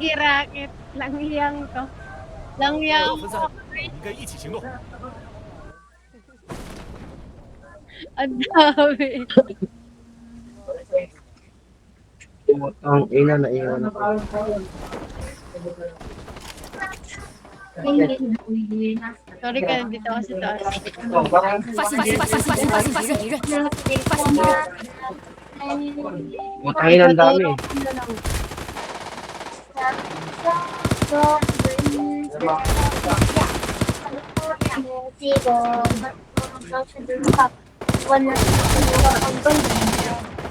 Girakit. Langyang to. Langyang 分 to. 散，我们应该一起行动。 Ang dami. Ang ina na iwan ako. Sorry ka, nandito ako sa taas. 发现敌人，发现敌人， Matangin ang dami.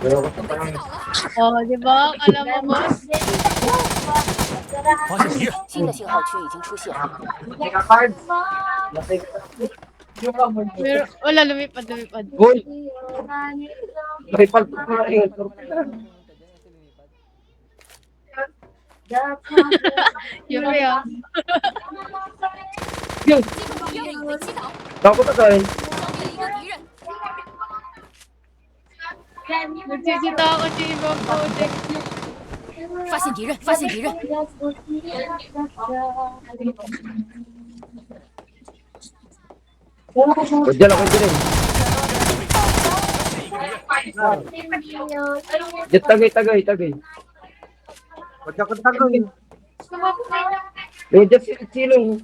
Pero ako parang 哦，di ba? Alam mo, boss? 发现敌人， 新的信号区已经出现， Pero, wala, lumipad. Uy! May palpak na rin. Yun ba yun? 敌人已被击倒， Takot ako eh. 消灭了一个敌人。 Nagsisita ako sa ibang project. 发现敌人，发现敌人， Diyan ako dyan eh. Diyan tagay. Huwag ako tagay. Diyan silong.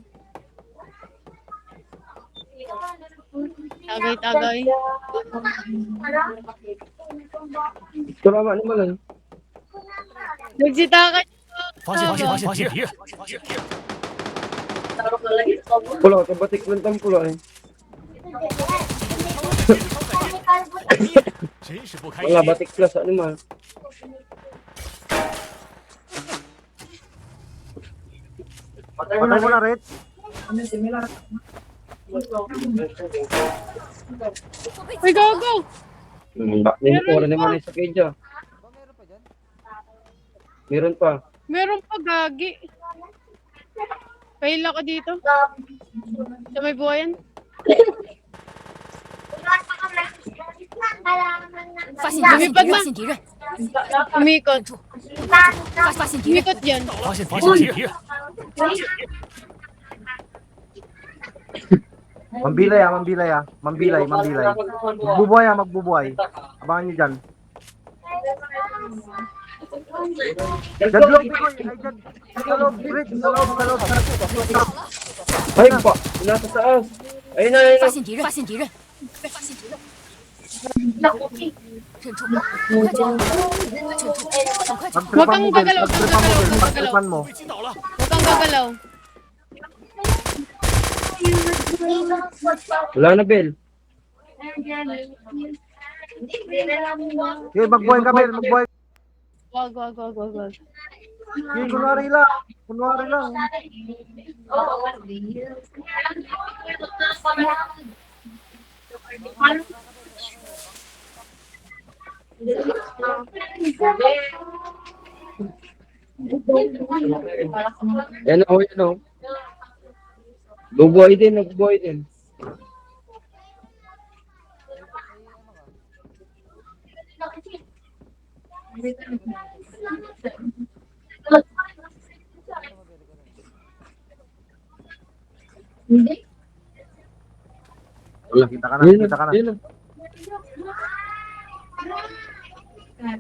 Tagay. Tama naman. Nagsita ka. 发现敌人， Pulo, kabatik lang tang pulo eh. 真是不开 Mga 心。 batik plus ano man. Patay mo na, Rich. Uy, go! Nilipura naman yung sakit dyan. Meron pa. Meron pa, gagi. Fail ako dito. Sa may buhayan. 发现敌人，发现敌人， Umikot. 发现敌人， Umikot yan. 发现敌人， Mambilay. Magbubuhay. Abangan nyo dyan. Dyan loob, Bikoy. Ay, dyan. Sa loob, Rich. Sa loob. Ay pa! Nasa taas! Ayun na. 发现敌人，发现敌人，发现敌人。忍住，快点，忍住，赶快走！ Huwag kang gagalaw. Pagtripan mo. 被击倒了。 Huwag kang gagalaw. Wala na, Bel. Okay, magbuhay ka, Bel. Magbuhay. Wag. Okay, kunwari lang. Yan o. Nagbubuhay din. Wala. Kita ka na. Yun na. Ay,